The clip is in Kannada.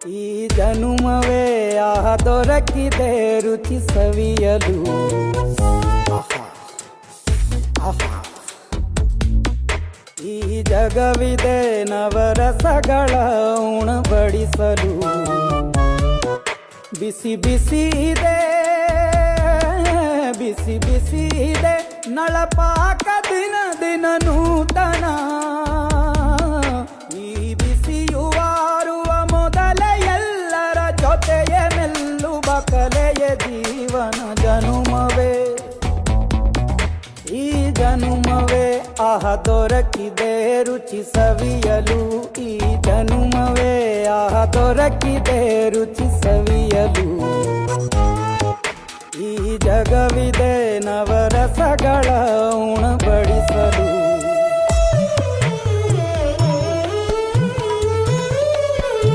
ಈ ಜನುಮವೇ ಆಹ ದೊರಕಿದೆ ರುಚಿ ಸವಿಯಲು. ಆಹಾ ಆಹಾ. ಈ ಜಗವಿದೆ ನವರಸಗಳ ಉಣಬಡಿಸಲು. ಬಿಸಿ ಬಿಸಿ ಇದೆ, ಬಿಸಿ ಬಿಸಿ ಇದೆ ನಳಪಾಕ ದಿನ ದಿನ ನೂತನ. ಈ ಬಿಸಿಯುವಾರುವ ಮೊದಲೇ ಎಲ್ಲರ ಜೊತೆಯ ಮೆಲ್ಲುವ ಕಲೆಯ ಜೀವನ ಜನುಮವೇ. ಈ ಜನುಮವೇ ಆಹ ದೊರಕಿದೆ ರುಚಿ ಸವಿಯಲು. ಈ ಜನುಮವೇ ಆಹ ದೊರಕಿದೆ ರುಚಿ ಸವಿಯಲು. ಈ ಜಗವಿದೆ ನವರಸಗಳ ಉಣಬಡಿಸಲು.